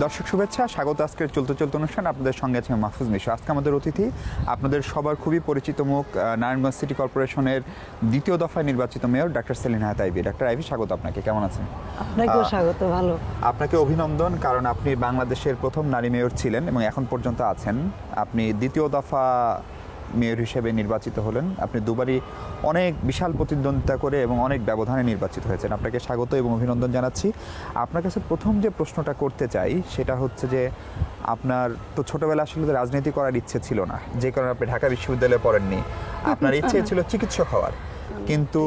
দর্শক শুভেচ্ছা, স্বাগত আজকের চলতে চলতে অনুষ্ঠান। আপনাদের সঙ্গে আছে মাহফুজ মিশু। আজকে আমাদের অতিথি আপনাদের সবার খুবই পরিচিত মুখ, নারায়ণগঞ্জ সিটি কর্পোরেশনের দ্বিতীয় দফায় নির্বাচিত মেয়র ডাক্তার সেলিন হায়াত আইভী। ডাক্তার আইভী, স্বাগত আপনাকে। কেমন আছেন? আপনাকেও স্বাগত। ভালো। আপনাকে অভিনন্দন, কারণ আপনি বাংলাদেশের প্রথম নারী মেয়র ছিলেন এবং এখন পর্যন্ত আছেন। আপনি দ্বিতীয় দফা মেয়র হিসেবে নির্বাচিত হলেন। আপনি দুবারই অনেক বিশাল প্রতিদ্বন্দ্বিতা করে এবং অনেক ব্যবধানে নির্বাচিত হয়েছেন। আপনাকে স্বাগত এবং অভিনন্দন জানাচ্ছি। আপনার কাছে প্রথম যে প্রশ্নটা করতে চাই সেটা হচ্ছে যে আপনার তো ছোটবেলা আসলে রাজনীতি করার ইচ্ছে ছিল না, যে কারণে আপনি ঢাকা বিশ্ববিদ্যালয়ে পড়েননি। আপনার ইচ্ছে ছিল চিকিৎসক হওয়ার, কিন্তু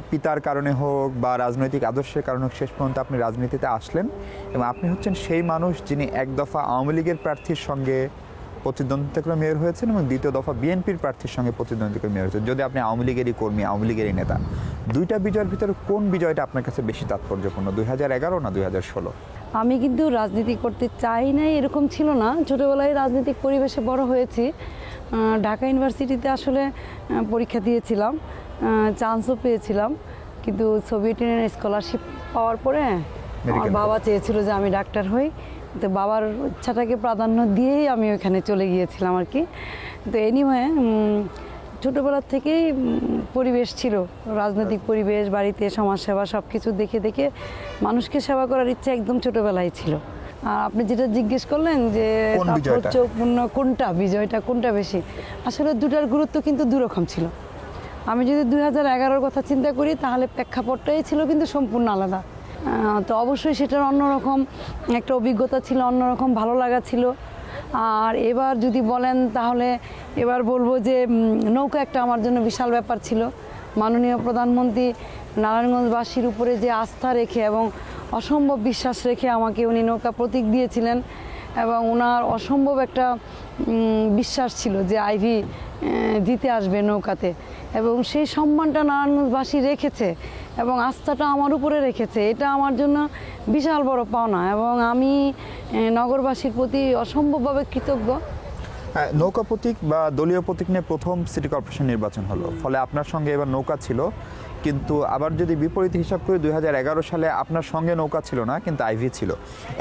পিতার কারণে হোক বা রাজনৈতিক আদর্শের কারণে হোক শেষ পর্যন্ত আপনি রাজনীতিতে আসলেন এবং আপনি হচ্ছেন সেই মানুষ যিনি এক দফা আওয়ামী লীগের প্রার্থীর সঙ্গে প্রতিদ্বন্দ্বিতা করে মেয়র হয়েছেন এবং দ্বিতীয় দফা বিএনপির প্রার্থীর সঙ্গে প্রতিদ্বন্দ্বিতা করে মেয়র হয়েছেন। যদি আপনি আওয়ামী লীগেরই কর্মী, আওয়ামী লীগেরই নেতা, দুইটা বিজয়ের ভিতরে কোন বিজয়টা আপনার কাছে বেশি তাৎপর্যপূর্ণ, 2011 না 2016? আমি কিন্তু রাজনীতি করতে চাই নাই এরকম ছিল না। ছোটোবেলায় রাজনৈতিক পরিবেশে বড় হয়েছি। ঢাকা ইউনিভার্সিটিতে আসলে পরীক্ষা দিয়েছিলাম, চান্সও পেয়েছিলাম, কিন্তু সোভিয়েত ইউনিয়নের স্কলারশিপ পাওয়ার পরে আমার বাবা চেয়েছিল যে আমি ডাক্তার হই। তো বাবার ইচ্ছাটাকে প্রাধান্য দিয়েই আমি ওইখানে চলে গিয়েছিলাম আর কি। তো এনিওয়ে ছোটোবেলার থেকেই পরিবেশ ছিল, রাজনৈতিক পরিবেশ, বাড়িতে সমাজসেবা সব কিছু দেখে দেখে মানুষকে সেবা করার ইচ্ছা একদম ছোটোবেলায় ছিল। আর আপনি যেটা জিজ্ঞেস করলেন যে তাৎপর্যপূর্ণ কোনটা, বিজয়টা কোনটা বেশি, আসলে দুটার গুরুত্ব কিন্তু দুরকম ছিল। আমি যদি 2011-র কথা চিন্তা করি তাহলে প্রেক্ষাপটটাই ছিল কিন্তু সম্পূর্ণ আলাদা। তো অবশ্যই সেটার অন্যরকম একটা অভিজ্ঞতা ছিল, অন্যরকম ভালো লাগা ছিল। আর এবার যদি বলেন তাহলে এবার বলবো যে নৌকা একটা আমার জন্য বিশাল ব্যাপার ছিল। মাননীয় প্রধানমন্ত্রী নারায়ণগঞ্জবাসীর উপরে যে আস্থা রেখে এবং অসম্ভব বিশ্বাস রেখে আমাকে উনি নৌকা প্রতীক দিয়েছিলেন এবং ওনার অসম্ভব একটা বিশ্বাস ছিল যে আইভী জিতে আসবে নৌকাতে, এবং সেই সম্মানটা নারায়ণগঞ্জবাসী রেখেছে এবং আস্থাটা আমার উপরে রেখেছে। এটা আমার জন্য বিশাল বড় পাওনা এবং আমি নগরবাসীর প্রতি অসম্ভবভাবে কৃতজ্ঞ। নৌকা প্রতীক বা দলীয় প্রতীক নিয়ে প্রথম সিটি কর্পোরেশন নির্বাচন হলো, ফলে আপনার সঙ্গে এবার নৌকা ছিল। কিন্তু আবার যদি বিপরীত হিসাব করি 2011 সালে আপনার সঙ্গে নৌকা ছিল না, কিন্তু আইভী ছিল।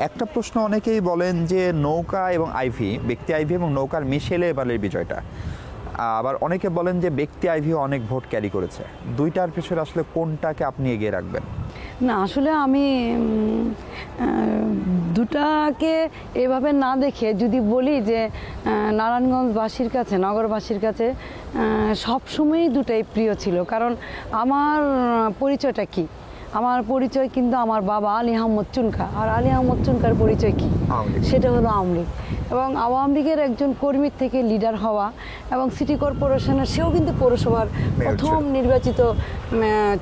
একটা প্রশ্ন অনেকেই বলেন যে নৌকা এবং আইভী, ব্যক্তি আইভী এবং নৌকার মিশেলে এবারের বিজয়টা। আবার অনেকে বলেন যে ব্যক্তি আইভী অনেক ভোট ক্যারি করেছে। দুইটার পিছনে আসলে কোনটাকে আপনি এগিয়ে রাখবেন? না, আসলে আমি দুটাকে এভাবে না দেখে যদি বলি যে নারায়ণগঞ্জবাসীর কাছে, নগরবাসীর কাছে সবসময়ই দুটাই প্রিয় ছিল। কারণ আমার পরিচয়টা কি, আমার পরিচয় কিন্তু আমার বাবা আলী আহমদ চুনকা। আর আলী আহমদ চুনকার পরিচয় কি, সেটা হলো আওয়ামী লীগ। এবং আওয়ামী লীগের একজন কর্মীর থেকে লিডার হওয়া এবং সিটি কর্পোরেশনের, সেও কিন্তু পৌরসভার প্রথম নির্বাচিত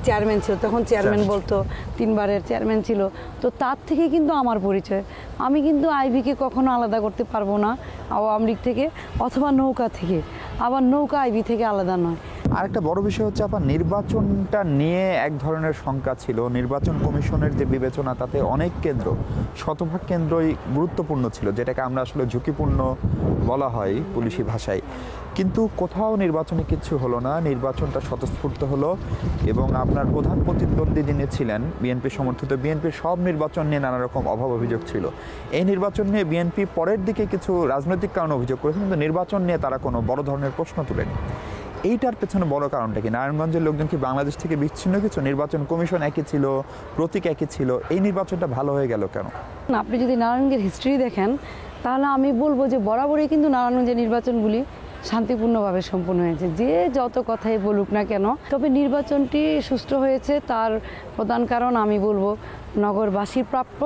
চেয়ারম্যান ছিল, তখন চেয়ারম্যান বলতো, 3 বারের চেয়ারম্যান ছিল। তো তার থেকে কিন্তু আমার পরিচয়। আমি কিন্তু আইভীকে কখনো আলাদা করতে পারবো না আওয়ামী লীগ থেকে অথবা নৌকা থেকে। আবার নৌকা আইভী থেকে আলাদা নয়। আরেকটা বড় বিষয় হচ্ছে আপনার নির্বাচনটা নিয়ে এক ধরনের শঙ্কা ছিল। নির্বাচন কমিশনের যে বিবেচনা, তাতে অনেক কেন্দ্র, শতভাগ কেন্দ্রই গুরুত্বপূর্ণ ছিল, যেটাকে আমরা আসলে ঝুঁকিপূর্ণ বলা হয় পুলিশি ভাষায়। কিন্তু কোথাও নির্বাচনে কিছু হলো না, নির্বাচনটা স্বতঃস্ফূর্ত হলো এবং আপনার প্রধান প্রতিদ্বন্দ্বী যিনি ছিলেন বিএনপি সমর্থিত, বিএনপির সব নির্বাচন নিয়ে নানা রকম অভাব অভিযোগ ছিল। এই নির্বাচন নিয়ে বিএনপি পরের দিকে কিছু রাজনৈতিক কারণে অভিযোগ করেছে, কিন্তু নির্বাচন নিয়ে তারা কোনো বড় ধরনের প্রশ্ন তুলেনি। এইটার পেছনে বড় কারণটা কি? নারায়ণগঞ্জের লোকজন কি বাংলাদেশ থেকে বিচ্ছিন্ন কিছু? নির্বাচন কমিশন একই ছিল, প্রতীক একই ছিল, এই নির্বাচনটা ভালো হয়ে গেল কেন? আপনি যদি নারায়ণগঞ্জের হিস্ট্রি দেখেন তাহলে আমি বলবো যে বরাবরই কিন্তু নারায়ণগঞ্জের নির্বাচনগুলি শান্তিপূর্ণভাবে সম্পন্ন হয়েছে, যে যত কথাই বলুক না কেন। তবে নির্বাচনটি সুষ্ঠু হয়েছে, তার প্রধান কারণ আমি বলবো নগরবাসীর প্রাপ্য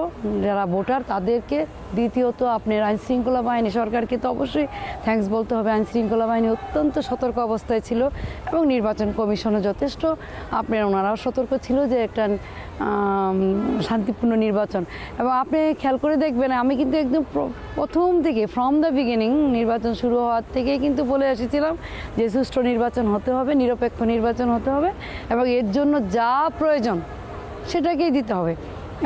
যারা ভোটার তাদেরকে। দ্বিতীয়ত আপনার আইনশৃঙ্খলা বাহিনী, সরকারকে তো অবশ্যই থ্যাঙ্কস বলতে হবে। আইনশৃঙ্খলা বাহিনী অত্যন্ত সতর্ক অবস্থায় ছিল এবং নির্বাচন কমিশনও যথেষ্ট ওনারাও সতর্ক ছিল যে একটা শান্তিপূর্ণ নির্বাচন। এবং আপনি খেয়াল করে দেখবেন, আমি কিন্তু একদম প্রথম থেকে, ফ্রম দ্য বিগিনিং, নির্বাচন শুরু হওয়ার থেকে কিন্তু বলে এসেছিলাম যে সুষ্ঠু নির্বাচন হতে হবে, নিরপেক্ষ নির্বাচন হতে হবে এবং এর জন্য যা প্রয়োজন সেটাকেই দিতে হবে,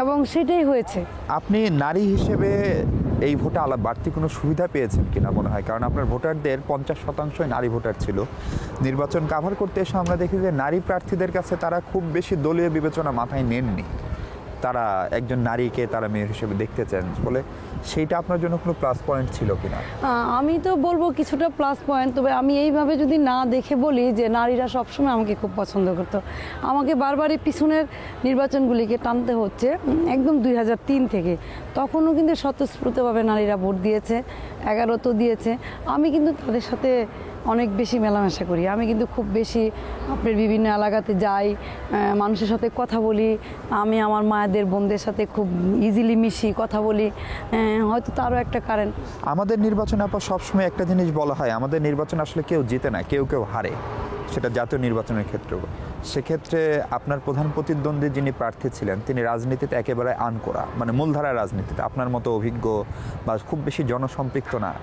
এবং সেটাই হয়েছে। আপনি নারী হিসেবে এই ভোটে বাড়তি কোনো সুবিধা পেয়েছেন কিনা মনে হয়? কারণ আপনার ভোটারদের 50% নারী ভোটার ছিল। নির্বাচন কাভার করতে এসে আমরা দেখি যে নারী প্রার্থীদের কাছে তারা খুব বেশি দলীয় বিবেচনা মাথায় নেননি। তারা একজন নারীকে তারা মেয়র হিসেবে দেখতে চান, বলে সেইটা আপনার জন্য কোনো প্লাস পয়েন্ট ছিল কিনা? আমি তো বলবো কিছুটা প্লাস পয়েন্ট, তবে আমি এইভাবে যদি না দেখে বলি যে নারীরা সবসময় আমাকে খুব পছন্দ করতো। আমাকে বারবারই পিছনের নির্বাচনগুলিকে টানতে হচ্ছে, একদম 2003 থেকে। তখনও কিন্তু স্বতঃস্ফূর্তভাবে নারীরা ভোট দিয়েছে, 11 তো দিয়েছে। আমি কিন্তু তাদের সাথে অনেক বেশি মেলামেশা করি। আমি কিন্তু খুব বেশি আপনার বিভিন্ন এলাকাতে যাই, মানুষের সাথে কথা বলি। আমি আমার মায়েদের বোনদের সাথে খুব ইজিলি মিশি, কথা বলি। হয়তো তারও একটা কারণ। আমাদের নির্বাচনে আপা সবসময় একটা জিনিস বলা হয়, আমাদের নির্বাচন আসলে কেউ জিতে না, কেউ কেউ হারে, সেটা জাতীয় নির্বাচনের ক্ষেত্রেও। সেক্ষেত্রে আপনার প্রধান প্রতিদ্বন্দ্বী যিনি প্রার্থী ছিলেন তিনি রাজনীতিতে একেবারে আনকোড়া, মানে মূলধারা রাজনীতিতে আপনার মতো অভিজ্ঞ বা খুব বেশি জনসম্পৃক্ত না।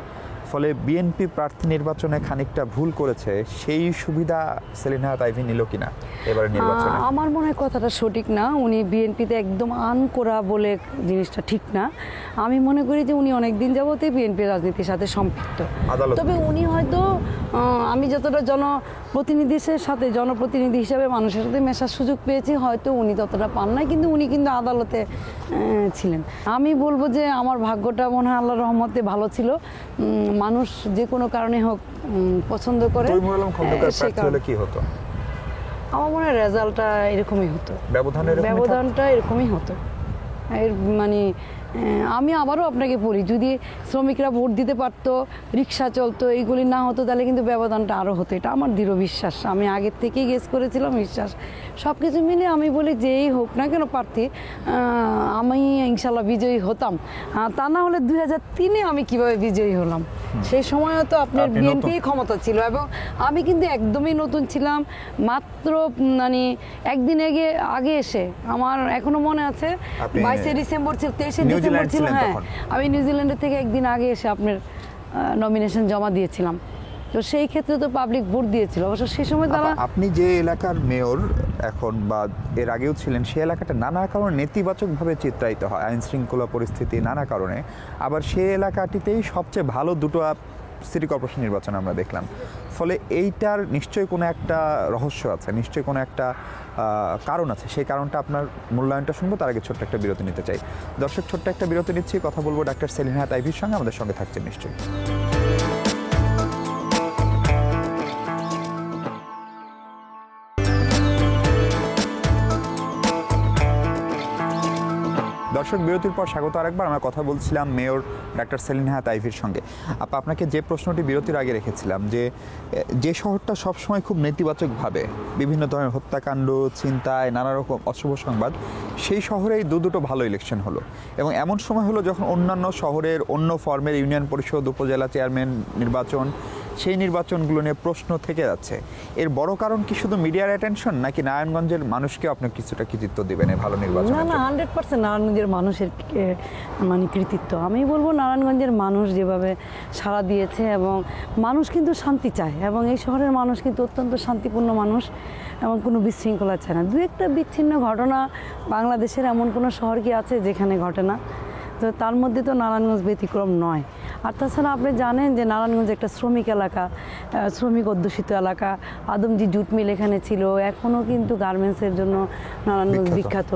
ফলে বিএনপি প্রার্থী নির্বাচনে খানিকটা ভুল করেছে, সেই সুবিধা সেলিনা তাইভি নিল কিনা এবারে নির্বাচনে? আমার মনে হয় কথাটা সঠিক না। উনি বিএনপিতে একদম আনকোড়া বলে জিনিসটা ঠিক না। আমি মনে করি যে উনি অনেক দিন যাবতই বিএনপি রাজনীতির সাথে সম্পৃক্ত। তবে উনি হয়তো আমি যতটা জনপ্রতিনিধি হিসাবে মানুষের সাথে মেশার সুযোগ পেয়েছি, হয়তো উনি ততটা পান না, কিন্তু উনি কিন্তু আদালতে ছিলেন। আমি বলবো যে আমার ভাগ্যটা মনে হয় আল্লাহর রহমতে ভালো ছিল। মানুষ যে কোনো কারণে হোক পছন্দ করে। কি হতো? আমার মনে হয় রেজাল্টটা এরকমই হতো, ব্যবধানটা এরকমই হতো। এর মানে আমি আবারও আপনাকে বলি, যদি শ্রমিকরা ভোট দিতে পারতো, রিক্সা চলতো, এইগুলি না হতো, তাহলে কিন্তু ব্যবধানটা আরও হতো। এটা আমার দৃঢ় বিশ্বাস। আমি আগের থেকেই গেস করেছিলাম, বিশ্বাস। সব কিছু মিলে আমি বলি যেই হোক না কেন প্রার্থী, আমি ইনশাল্লাহ বিজয়ী হতাম। তা না হলে 2003-এ আমি কিভাবে বিজয়ী হলাম? সেই সময়ও তো আপনার বিএনপি ক্ষমতা ছিল, এবং আমি কিন্তু একদমই নতুন ছিলাম। মাত্র মানে একদিন আগে এসে, আমার এখনো মনে আছে 22শে ডিসেম্বর ছিল, 23শে ডিসেম্বর ছিল, হ্যাঁ, আমি নিউজিল্যান্ডের থেকে একদিন আগে এসে আপনার নমিনেশন জমা দিয়েছিলাম। তো সেই ক্ষেত্রে তো পাবলিক ভোট দিয়েছিল অবশ্য সেই সময় তারা। আপনি যে এলাকার মেয়র এখন বা এর আগেও ছিলেন, সেই এলাকাটা নানা কারণে নেতিবাচকভাবে চিত্রায়িত হয়, আইন শৃঙ্খলা পরিস্থিতি নানা কারণে। আবার সেই এলাকাটিতেই সবচেয়ে ভালো দুটো সিটি কর্পোরেশন নির্বাচন আমরা দেখলাম। ফলে এইটার নিশ্চয়ই কোনো একটা রহস্য আছে, নিশ্চয়ই কোনো একটা কারণ আছে। সেই কারণটা আপনার মূল্যায়নটা শুনবো, তার আগে ছোট্ট একটা বিরতি নিতে চাই। দর্শক, ছোট্ট একটা বিরতি নিচ্ছি, কথা বলবো ডাক্তার সেলিনা তাইভির সঙ্গে। আমাদের সঙ্গে থাকছেন নিশ্চয়ই। দর্শক, বিরতির পর স্বাগত আরেকবার। আমরা কথা বলছিলাম মেয়র ডাক্তার সেলিনা তাইভির সঙ্গে। আপনাকে যে প্রশ্নটি বিরতির আগে রেখেছিলাম, যে শহরটা সবসময় খুব নেতিবাচকভাবে বিভিন্ন ধরনের হত্যাকাণ্ড, ছিনতাই, নানা রকম অশুভ সংবাদ, সেই শহরেই দুটো ভালো ইলেকশন হলো। এবং এমন সময় হলো যখন অন্যান্য শহরের অন্য ফর্মের ইউনিয়ন পরিষদ, উপজেলা চেয়ারম্যান নির্বাচন, সেই নির্বাচনগুলো নিয়ে প্রশ্ন থেকে যাচ্ছে। এর বড় কারণ কি শুধু মিডিয়ার অ্যাটেনশন, নাকি নারায়ণগঞ্জের মানুষকে আপনি কিছুটা কৃতিত্ব দিবেন এই ভালো নির্বাচন? না, 100% নারায়ণগঞ্জের মানুষের মানে কৃতিত্ব। আমি বলবো নারায়ণগঞ্জের মানুষ যেভাবে সাড়া দিয়েছে, এবং মানুষ কিন্তু শান্তি চায়, এবং এই শহরের মানুষ কিন্তু অত্যন্ত শান্তিপূর্ণ মানুষ, এবং কোনো বিশৃঙ্খলা চায় না। দু একটা বিচ্ছিন্ন ঘটনা বাংলাদেশের এমন কোনো শহর কি আছে যেখানে ঘটে না? তো তার মধ্যে তো নারায়ণগঞ্জ ব্যতিক্রম নয়। আর তাছাড়া আপনি জানেন যে নারায়ণগঞ্জ একটা শ্রমিক এলাকা, শ্রমিক অধ্যুষিত এলাকা। আদমজি জুট মিল এখানে ছিল, এখনও কিন্তু গার্মেন্টসের জন্য নারায়ণগঞ্জ বিখ্যাত,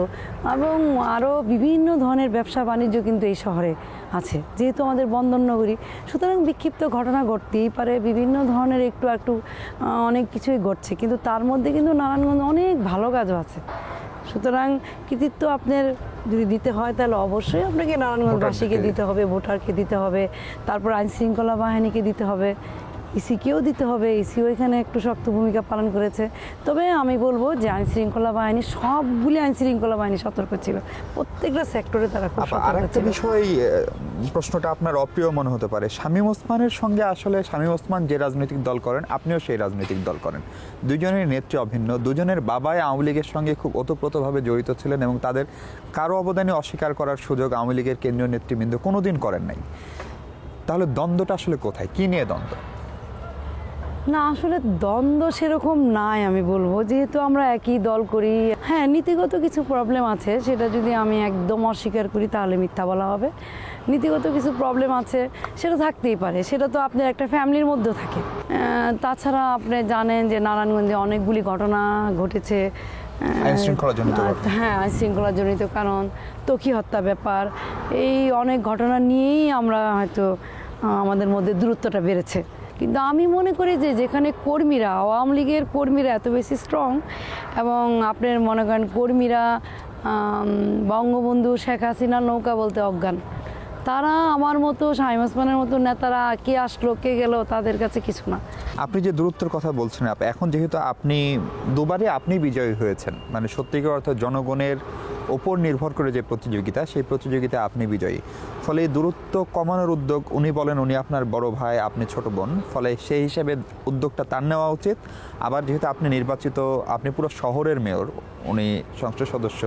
এবং আরও বিভিন্ন ধরনের ব্যবসা বাণিজ্য কিন্তু এই শহরে আছে, যেহেতু আমাদের বন্দর নগরী। সুতরাং বিক্ষিপ্ত ঘটনা ঘটতেই পারে, বিভিন্ন ধরনের একটু অনেক কিছুই ঘটছে, কিন্তু তার মধ্যে কিন্তু নারায়ণগঞ্জ অনেক ভালো কাজও আছে। সুতরাং কৃতিত্ব আপনার যদি দিতে হয়, তাহলে অবশ্যই আপনাকে নারায়ণগঞ্জবাসীকে দিতে হবে, ভোটারকে দিতে হবে, তারপর আইন শৃঙ্খলা বাহিনীকে দিতে হবে, ইসিকেও দিতে হবে। ইসিও এখানে একটু শক্ত ভূমিকা পালন করেছে। তবে আমি বলবো যে আইন শৃঙ্খলা বাহিনী, সবগুলি আইন শৃঙ্খলা বাহিনী সতর্ক ছিল, প্রত্যেকটা সেক্টরে তারা খুব সতর্ক ছিল। আরেকটা বিষয়, প্রশ্নটা আপনার অপ্রিয় মনে হতে পারে, শামীম ওসমানের সঙ্গে আসলে শামীম ওসমান যে রাজনৈতিক দল করেন, আপনিও সেই রাজনৈতিক দল করেন। দুজনের নেত্রী অভিন্ন, দুজনের বাবাই আওয়ামী লীগের সঙ্গে খুব ওতপ্রোতভাবে জড়িত ছিলেন, এবং তাদের কারো অবদানে অস্বীকার করার সুযোগ আওয়ামী লীগের কেন্দ্রীয় নেতৃবৃন্দ কোনোদিন করেন নাই। তাহলে দ্বন্দ্বটা আসলে কোথায়, কি নিয়ে দ্বন্দ্ব? না, আসলে দ্বন্দ্ব সেরকম নাই। আমি বলবো যেহেতু আমরা একই দল করি, হ্যাঁ নীতিগত কিছু প্রবলেম আছে, সেটা যদি আমি একদম অস্বীকার করি তাহলে মিথ্যা বলা হবে। নীতিগত কিছু প্রবলেম আছে, সেটা থাকতেই পারে, সেটা তো আপনার একটা ফ্যামিলির মধ্যেও থাকে। তাছাড়া আপনি জানেন যে নারায়ণগঞ্জে অনেকগুলি ঘটনা ঘটেছে, আইন শৃঙ্খলা জনিত ঘটনা। হ্যাঁ, আইন শৃঙ্খলা জনিত কারণ, ত্বকী হত্যা ব্যাপার, এই অনেক ঘটনা নিয়েই আমরা হয়তো আমাদের মধ্যে দূরত্বটা বেড়েছে। কিন্তু আমি মনে করি যে যেখানে কর্মীরা, আওয়ামী লীগের কর্মীরা এত বেশি স্ট্রং, এবং আপনার মনে করেন কর্মীরা বঙ্গবন্ধু শেখ হাসিনার নৌকা বলতে অজ্ঞান, তারা আমার মতো শামীম ওসমানের মতো নেতারা কে আসলো কে গেল তাদের কাছে কিছু না। আপনি যে দূরত্বের কথা বলছেন, এখন যেহেতু আপনি দুবারই আপনি বিজয়ী হয়েছেন, মানে সত্যিকার অর্থ জনগণের ওপর নির্ভর করে যে প্রতিযোগিতা, সেই প্রতিযোগিতায় আপনি বিজয়ী। ফলে এই দূরত্ব কমানোর উদ্যোগ, উনি বলেন উনি আপনার বড় ভাই, আপনি ছোট বোন, ফলে সেই হিসেবে উদ্যোগটা তার নেওয়া উচিত। আবার যেহেতু আপনি নির্বাচিত, আপনি পুরো শহরের মেয়র, উনি সংসদ সদস্য,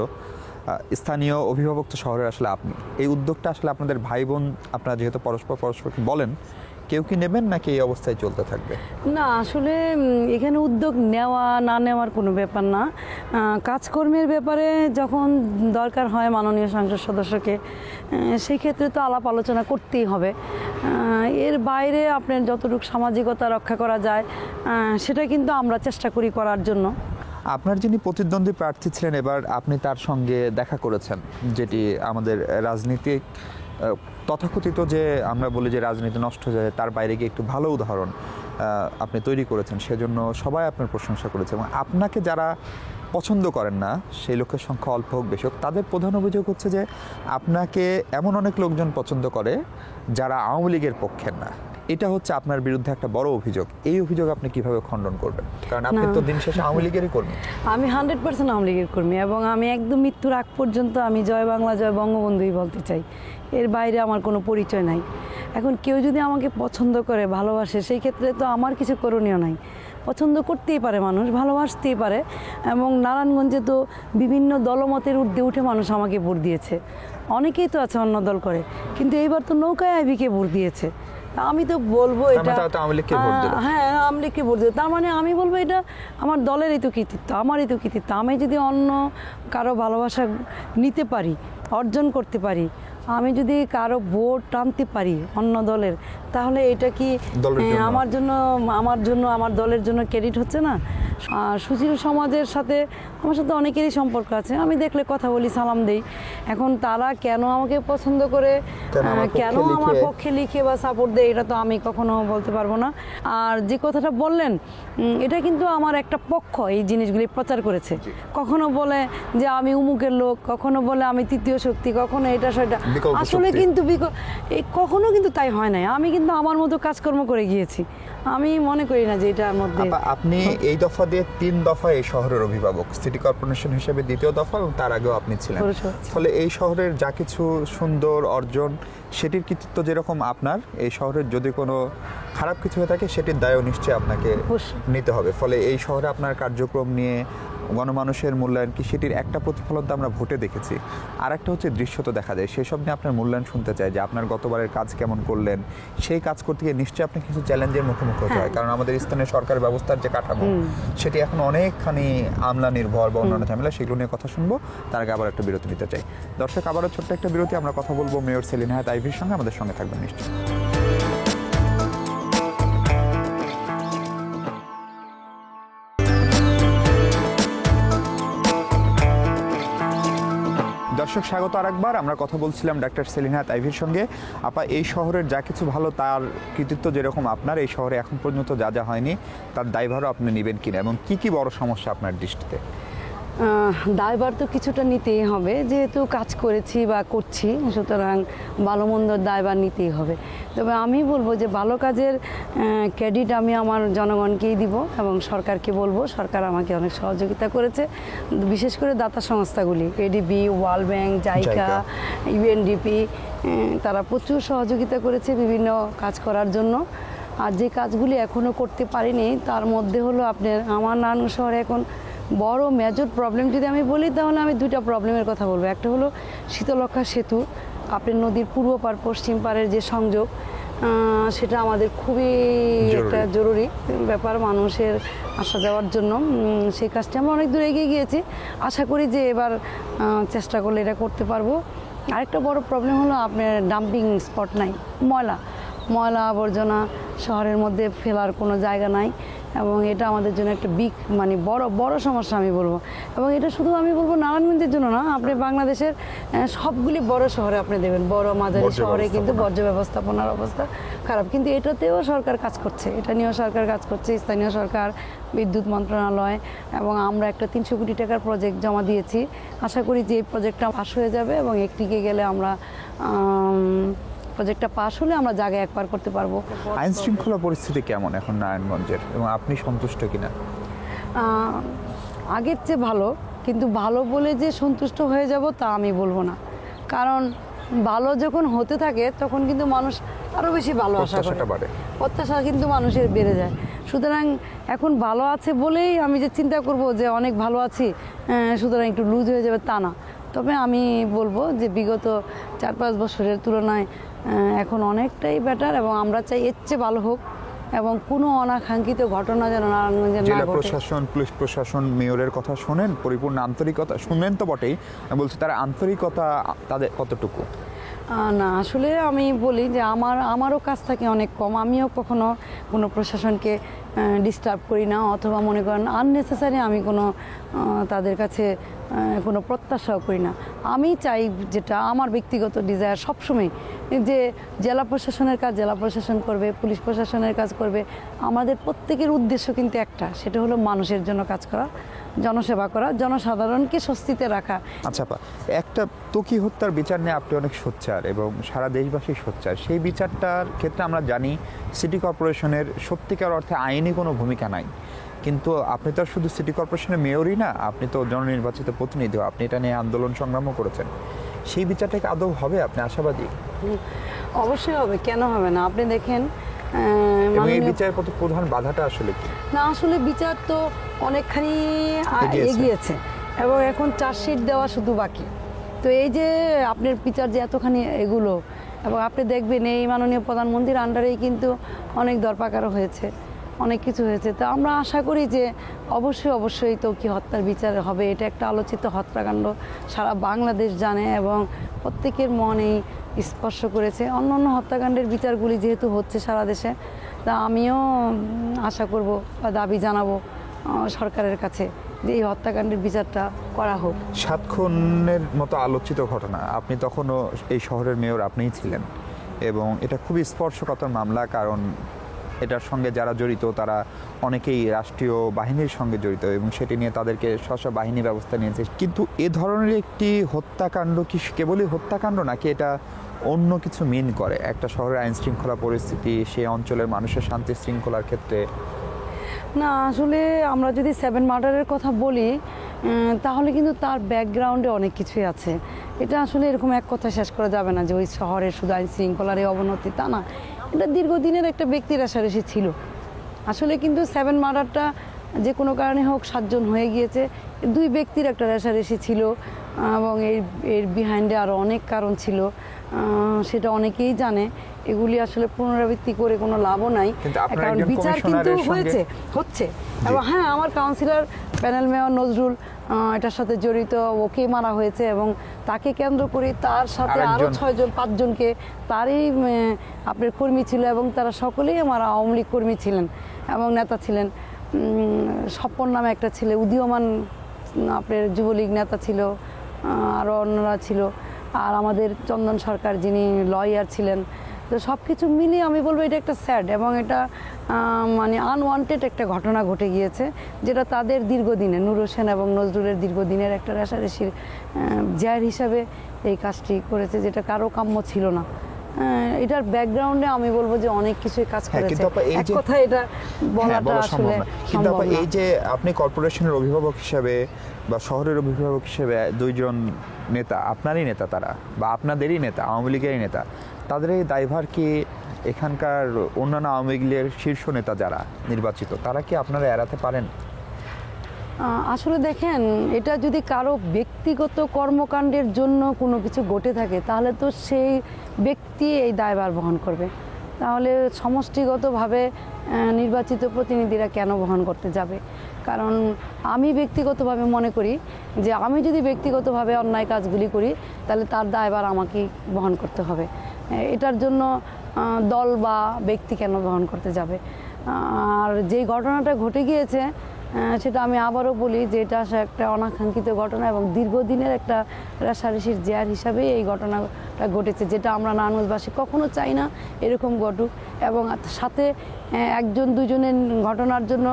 স্থানীয় অভিভাবক তো শহরের আসলে আপনি, এই উদ্যোগটা আসলে আপনাদের ভাই বোন আপনারা যেহেতু পরস্পরকে বলেন, কেউ কি নেবেন নাকি এই অবস্থায় চলতে থাকবে? না, আসলে এখানে উদ্যোগ নেওয়া না নেওয়ার কোনো ব্যাপার না। কাজকর্মের ব্যাপারে যখন দরকার হয় মাননীয় সংসদ সদস্যকে, সেই ক্ষেত্রে তো আলাপ আলোচনা করতেই হবে। এর বাইরে আপনার যতটুকু সামাজিকতা রক্ষা করা যায় সেটা কিন্তু আমরা চেষ্টা করি করার জন্য। আপনার যিনি প্রতিদ্বন্দ্বী প্রার্থী ছিলেন, এবার আপনি তার সঙ্গে দেখা করেছেন, যেটি আমাদের রাজনীতিক তথাকথিত যে আমরা বলি যে রাজনীতি নষ্ট হয়ে যায়, তার বাইরে গিয়ে একটু ভালো উদাহরণ আপনি তৈরি করেছেন, সেজন্য সবাই আপনার প্রশংসা করেছে। এবং আপনাকে যারা পছন্দ করেন না, সেই লোকের সংখ্যা অল্প হোক বেশি হোক, তাদের প্রধান অভিযোগ হচ্ছে যে আপনাকে এমন অনেক লোকজন পছন্দ করে যারা আওয়ামী লীগের পক্ষের না। এটা হচ্ছে আপনার বিরুদ্ধে একটা বড় অভিযোগ। এই অভিযোগ আপনি কিভাবে খণ্ডন করবেন? কারণ আপনি তো দিন শেষে আওয়ামী লীগেরই কর্মী। আমি 100% আওয়ামী লীগের কর্মী, এবং আমি একদম মৃত্যুর আগ পর্যন্ত আমি জয় বাংলা জয় বঙ্গবন্ধুই বলতে চাই। এর বাইরে আমার কোনো পরিচয় নাই। এখন কেউ যদি আমাকে পছন্দ করে, ভালোবাসে, সেই ক্ষেত্রে তো আমার কিছু করণীয় নাই। পছন্দ করতেই পারে মানুষ, ভালোবাসতেই পারে, এবং নারায়ণগঞ্জে তো বিভিন্ন দলমতের ঊর্ধ্বে উঠে মানুষ আমাকে ভোট দিয়েছে। অনেকেই তো আছে অন্য দল করে, কিন্তু এইবার তো নৌকায় আইবিকে ভোট দিয়েছে। আমি তো বলবো এটা, হ্যাঁ, আওয়ামী লীগকে ভোট দিল, তার মানে আমি বলবো এটা আমার দলেরই তো কৃতিত্ব, আমারই তো কৃতিত্ব। আমি যদি অন্য কারো ভালোবাসা নিতে পারি, অর্জন করতে পারি, আমি যদি কারো ভোট টানতে পারি অন্য দলের, তাহলে এটা কি আমার জন্য আমার দলের জন্য ক্রেডিট হচ্ছে না? সুশীল সমাজের সাথে আমার সাথে অনেকেরই সম্পর্ক আছে, আমি দেখলে কথা বলি, সালাম দেই। এখন তারা কেন আমাকে পছন্দ করে, কেন আমার পক্ষে লিখে বা সাপোর্ট দেয়, এটা তো আমি কখনো বলতে পারবো না। আর যে কথাটা বললেন, এটা কিন্তু আমার একটা পক্ষ এই জিনিসগুলি প্রচার করেছে। কখনো বলে যে আমি উমুকের লোক, কখনো বলে আমি তৃতীয় শক্তি, কখনো এটা সেটা। আসলে কিন্তু কখনো কিন্তু তাই হয় নাই। আমি কিন্তু আমার মতো কাজকর্ম করে গিয়েছি। আমি মনে করি না যে এটার মধ্যে। আপনি এই দফা দিয়ে 3 দফা এই শহরের অভিভাবক, সিটি কর্পোরেশন হিসেবে 2য় দফা, এবং তার আগেও আপনি ছিলেন। ফলে এই শহরের যা কিছু সুন্দর অর্জন, সেটির কৃতিত্ব যেরকম আপনার, এই শহরের যদি কোনো খারাপ কিছু হয়ে থাকে সেটির দায়ও নিশ্চয়ই আপনাকে নিতে হবে। ফলে এই শহরে আপনার কার্যক্রম নিয়ে গণমানুষের মূল্যায়ন কি, সেটির একটা প্রতিফলন তো আমরা ভোটে দেখেছি, আর একটা হচ্ছে দৃশ্যত দেখা যায়। সেসব নিয়ে আপনার মূল্যায়ন শুনতে চাই, যে আপনার গতবারের কাজ কেমন করলেন। সেই কাজ করতে গিয়ে নিশ্চয়ই আপনি কিছু চ্যালেঞ্জের মুখোমুখি হতে হয়, কারণ আমাদের স্থানীয় সরকার ব্যবস্থার যে কাঠামো, সেটি এখন অনেকখানি আমলা নির্ভর বা অন্যান্য ঝামেলা, সেগুলো নিয়ে কথা শুনবো। তার আগে আবার একটা বিরতি নিতে চাই। দর্শক, আবারও ছোট্ট একটা বিরতি, আমরা কথা বলবো মেয়র সেলিনা হায়াৎ আইভীর সঙ্গে। আমাদের সঙ্গে থাকবেন নিশ্চয়ই। দর্শক, স্বাগত আরেকবার। আমরা কথা বলছিলাম ডাক্তার সেলিনা হায়াৎ আইভীর সঙ্গে। আপা, এই শহরের যা কিছু ভালো, তার কৃতিত্ব যেরকম আপনার, এই শহরে এখন পর্যন্ত যা যা হয়নি তার দায়ভারও আপনি নেবেন কিনা, এবং কি কি বড় সমস্যা আপনার দৃষ্টিতে? দায়ভার তো কিছুটা নিতেই হবে, যেহেতু কাজ করেছি বা করছি, সুতরাং ভালো মন্দর দায়ভার নিতেই হবে। তবে আমি বলবো যে ভালো কাজের ক্রেডিট আমি আমার জনগণকেই দিব, এবং সরকারকে বলবো, সরকার আমাকে অনেক সহযোগিতা করেছে, বিশেষ করে দাতা সংস্থাগুলি, ADB, world bank, JICA, UNDP, তারা প্রচুর সহযোগিতা করেছে বিভিন্ন কাজ করার জন্য। আর যে কাজগুলি এখনও করতে পারিনি, তার মধ্যে হলো আপনার আমার নারায়ণগঞ্জ শহরে এখন বড় মেজর প্রবলেম যদি আমি বলি, তাহলে আমি 2টা প্রবলেমের কথা বলবো। একটা হলো শীতলক্ষা সেতু, আপনার নদীর পূর্ব পার পশ্চিম পারের যে সংযোগ, সেটা আমাদের খুবই একটা জরুরি ব্যাপার মানুষের আসা যাওয়ার জন্য। সেই কাজটা আমরা অনেক দূর এগিয়ে গিয়েছি, আশা করি যে এবার চেষ্টা করলে এটা করতে পারবো। আরেকটা বড় প্রবলেম হলো আপনার ডাম্পিং স্পট নাই, ময়লা আবর্জনা শহরের মধ্যে ফেলার কোনো জায়গা নাই। এবং এটা আমাদের জন্য একটা মানে বড় বড় সমস্যা আমি বলবো। এবং এটা শুধু আমি বলবো নারায়ণগঞ্জের জন্য না, আপনি বাংলাদেশের সবগুলি বড় শহরে আপনি দেখবেন, বড় মাঝারি শহরে কিন্তু বর্জ্য ব্যবস্থাপনার অবস্থা খারাপ। কিন্তু এটাতেও সরকার কাজ করছে, এটা নিয়েও সরকার কাজ করছে, স্থানীয় সরকার, বিদ্যুৎ মন্ত্রণালয়, এবং আমরা একটা 300 কোটি টাকার প্রজেক্ট জমা দিয়েছি। আশা করি যে এই প্রজেক্টটা পাস হয়ে যাবে এবং একটিকে গেলে আমরা প্রজেক্টটা পাস হলে আমরা জায়গায় একবার করতে পারবো। আইন শৃঙ্খলা পরিস্থিতি কেমন এখন নারায়ণগঞ্জের, এবং আপনি সন্তুষ্ট কিনা? আগের চেয়ে ভালো, কিন্তু ভালো বলে যে সন্তুষ্ট হয়ে যাব তা আমি বলবো না। কারণ ভালো যখন হতে থাকে তখন কিন্তু মানুষ আরও বেশি ভালো আশা করে, প্রত্যাশা কিন্তু মানুষের বেড়ে যায়। সুতরাং এখন ভালো আছে বলেই আমি যে চিন্তা করব যে অনেক ভালো আছি সুতরাং একটু লুজ হয়ে যাবে, তা না। তবে আমি বলবো যে বিগত 4-5 বছরের তুলনায় এখন অনেকটাই বেটার, এবং আমরা চাই এর চেয়ে ভালো হোক এবং কোনো অনাকাঙ্ক্ষিত ঘটনা যেন নারায়ণগঞ্জে না জেলা ঘটে। প্রশাসন, পুলিশ প্রশাসন, মেয়রের কথা শোনেন, পরিপূর্ণ আন্তরিকতা শুনলেন তো বটেই, আমি বলছি তার আন্তরিকতা তাদের কতটুকু? না, আসলে আমি বলি যে আমারও কাজ থাকে অনেক কম। আমিও কখনো কোনো প্রশাসনকে ডিস্টার্ব করি না, অথবা মনে করেন আননেসেসারি আমি কোনো তাদের কাছে কোনো প্রত্যাশাও করি না। আমি চাই, যেটা আমার ব্যক্তিগত ডিজায়ার সবসময়, যে জেলা প্রশাসনের কাজ জেলা প্রশাসন করবে, পুলিশ প্রশাসনের কাজ করবে। আমাদের প্রত্যেকের উদ্দেশ্য কিন্তু একটা, সেটা হলো মানুষের জন্য কাজ করা, জনসেবা করা, জনসাধারণকে স্বস্তিতে রাখা। আচ্ছা আপা, একটা ত্বকী হত্যার বিচার নিয়ে আপনি অনেক সোচ্চার এবং সারা দেশবাসী সোচ্চার। সেই বিচারটার ক্ষেত্রে আমরা জানি সিটি কর্পোরেশনের সত্যিকার অর্থে আইনি কোনো ভূমিকা নাই, কিন্তু আপনি তো আর শুধু সিটি কর্পোরেশনের মেয়রই না, আপনি তো জননির্বাচিত প্রতিনিধিও, আপনি এটা নিয়ে আন্দোলন সংগ্রামও করেছেন। সেই বিচারটাকে আদৌ হবে, আপনি আশাবাদী? অবশ্যই হবে, কেন হবে না? আপনি দেখেন এবং এই বিচারের প্রধান বাধাটা আসলে কি? না, আসলে বিচার তো অনেকখানি এগিয়েছে এবং এখন চার্জশিট দেওয়া শুধু বাকি। তো এই যে আপনার বিচার যে এতখানি এগুলো, এবং আপনি দেখবেন এই মাননীয় প্রধানমন্ত্রীর আন্ডারেই কিন্তু অনেক দরপাকারও হয়েছে, অনেক কিছু হয়েছে। তো আমরা আশা করি যে অবশ্যই ত্বকী হত্যার বিচার হবে। এটা একটা আলোচিত হত্যাকাণ্ড, সারা বাংলাদেশ জানে এবং প্রত্যেকের মনেই স্পর্শ করেছে। অন্য হত্যাকাণ্ডের বিচারগুলি যেহেতু হচ্ছে সারা দেশে, তা আমিও আশা করব বা দাবি জানাবো সরকারের কাছে যে এই হত্যাকাণ্ডের বিচারটা করা হোক। 7 খুনের মতো আলোচিত ঘটনা, আপনি তখনও এই শহরের মেয়র আপনিই ছিলেন, এবং এটা খুবই স্পর্শকাতর মামলা। কারণ এটার সঙ্গে যারা জড়িত তারা অনেকেই রাষ্ট্রীয় বাহিনীর সঙ্গে জড়িত, এবং সেটি নিয়ে তাদেরকে স্ব বাহিনী ব্যবস্থা নিয়েছে। কিন্তু এ ধরনের একটি হত্যাকাণ্ড কি কেবলই হত্যাকাণ্ড, নাকি এটা অন্য কিছু মিন করে? একটা শহরের আইন শৃঙ্খলা পরিস্থিতি, সেই অঞ্চলের মানুষের শান্তি শৃঙ্খলার ক্ষেত্রে? না, আসলে আমরা যদি 7 মার্ডারের কথা বলি তাহলে কিন্তু তার ব্যাকগ্রাউন্ডে অনেক কিছুই আছে। এটা আসলে এরকম এক কথা শেষ করা যাবে না যে ওই শহরের শুধু আইন শৃঙ্খলার এই অবনতি, তা না। এটা দীর্ঘদিনের একটা ব্যক্তি রেষারেষি ছিল। আসলে কিন্তু 7 মার্ডারটা যে কোনো কারণে হোক 7 জন হয়ে গিয়েছে, 2 ব্যক্তির একটা রেষারেষি ছিল, এবং এর বিহাইন্ডে আরও অনেক কারণ ছিল, সেটা অনেকেই জানে। এগুলি আসলে পুনরাবৃত্তি করে কোনো লাভও নাই, কারণ বিচার কিন্তু হচ্ছে। এবং হ্যাঁ, আমার কাউন্সিলর প্যানেল মেয়র নজরুল এটার সাথে জড়িত, ওকে মারা হয়েছে, এবং তাকে কেন্দ্র করে তার সাথে আরও 5 জনকে তারই আপনার কর্মী ছিল, এবং তারা সকলেই আমার আওয়ামী লীগ কর্মী ছিলেন এবং নেতা ছিলেন। স্বপন নামে একটা ছেলে উদীয়মান আপনার যুবলীগ নেতা ছিল, আরও অন্যরা ছিল, আর আমাদের চন্দন সরকার যিনি লয়ার ছিলেন। তো সব কিছু মিলিয়ে আমি বলবো এটা একটা স্যাড এবং এটা মানে আনওয়ান্টেড একটা ঘটনা ঘটে গিয়েছে, যেটা তাদের দীর্ঘদিনে, নূর হোসেন এবং নজরুলের দীর্ঘদিনের একটা রেষারেষির জায়ের হিসাবে এই কাজটি করেছে, যেটা কারো কাম্য ছিল না। এটার ব্যাকগ্রাউন্ডে আমি বলবো যে অনেক কিছুই কাজ করেছে, এক কথায় এটা বলাটা আসলে সম্ভব না। এই যে আপনি কর্পোরেশনের অভিভাবক হিসেবে বা শহরের অভিভাবক হিসেবে 2 জন নেতা, আপনারই নেতা তারা, বা আপনাদেরই নেতা, আওয়ামী লীগেরই নেতা, তাদের এই দায়ভার কি এখানকার অন্যান্য আওয়ামী লীগের শীর্ষ নেতা যারা নির্বাচিত, তারা কি আপনারা এড়াতে পারেন? আসলে দেখেন, এটা যদি কারো ব্যক্তিগত কর্মকাণ্ডের জন্য কোনো কিছু ঘটে থাকে তাহলে তো সেই ব্যক্তি এই দায়ভার বহন করবে। তাহলে সমষ্টিগতভাবে নির্বাচিত প্রতিনিধিরা কেন বহন করতে যাবে? কারণ আমি ব্যক্তিগতভাবে মনে করি যে আমি যদি ব্যক্তিগতভাবে অন্যায় কাজগুলি করি তাহলে তার দায়ভার আমাকেই বহন করতে হবে। এটার জন্য দল বা ব্যক্তি কেন বহন করতে যাবে? আর যেই ঘটনাটা ঘটে গিয়েছে সেটা আমি আবারও বলি যে এটা আসলে একটা অনাকাঙ্ক্ষিত ঘটনা এবং দীর্ঘদিনের একটা রেষারেষির জের হিসাবে এই ঘটনাটা ঘটেছে, যেটা আমরা নারায়ণগঞ্জবাসী কখনো চাই না এরকম ঘটুক। এবং সাথে একজন দুজনের ঘটনার জন্য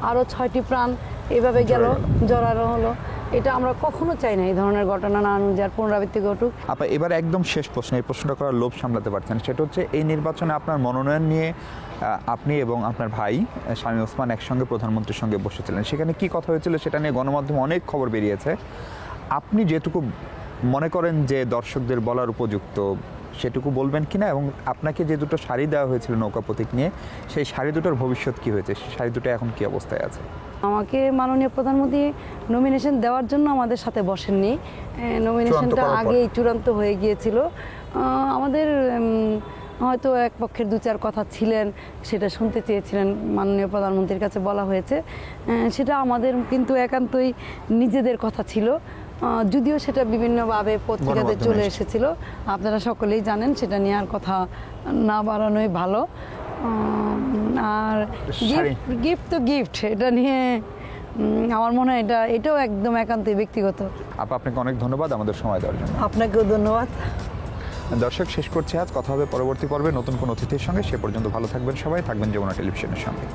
আরও 6টি প্রাণ এভাবে গেল, জড়ানো হলো। এটা আমরা কখনো চাই না এই ধরনের ঘটনা নারায়ণগঞ্জে আর পুনরাবৃত্তি ঘটুক। এবার একদম শেষ প্রশ্ন, এই প্রশ্নটা করার লোভ সামলাতে পারছেন, সেটা হচ্ছে এই নির্বাচনে আপনার মনোনয়ন নিয়ে আপনি এবং আপনার ভাই শামীম ওসমান একসঙ্গে প্রধানমন্ত্রীর সঙ্গে বসেছিলেন, সেখানে কি কথা হয়েছিল সেটা নিয়ে গণমাধ্যমে অনেক খবর বেরিয়েছে। আপনি যেটুকু মনে করেন যে দর্শকদের বলার উপযুক্ত সেটুকু বলবেন কিনা, এবং আপনাকে যে দুটো শাড়ি দেওয়া হয়েছিল নৌকা প্রতীক নিয়ে, সেই শাড়ি দুটোর ভবিষ্যৎ কি হয়েছে, সেই শাড়ি দুটো এখন কি অবস্থায় আছে? আমাকে মাননীয় প্রধানমন্ত্রী নমিনেশন দেওয়ার জন্য আমাদের সাথে বসেননি, নমিনেশনটা আগেই চূড়ান্ত হয়ে গিয়েছিল। আমাদের হয়তো এক পক্ষের 2-4 কথা ছিলেন, সেটা শুনতে চেয়েছিলেন, মাননীয় প্রধানমন্ত্রীর কাছে বলা হয়েছে। সেটা আমাদের কিন্তু একান্তই নিজেদের কথা ছিল, যদিও সেটা বিভিন্নভাবে পত্রিকাতে চলে এসেছিল, আপনারা সকলেই জানেন। সেটা নিয়ে আর কথা না বাড়ানোই ভালো। আর গিফট তো গিফট, এটা নিয়ে আমার মনে হয় এটাও একদম একান্তই ব্যক্তিগত। আপনাকে অনেক ধন্যবাদ আমাদের সময় দেওয়ার জন্য। আপনাকেও ধন্যবাদ। দর্শক, শেষ করছি আজ। কথা হবে পরবর্তী পর্বে নতুন কোনো অতিথির সঙ্গে। সে পর্যন্ত ভালো থাকবেন সবাই, থাকবেন যমুনা টেলিভিশনের সঙ্গে।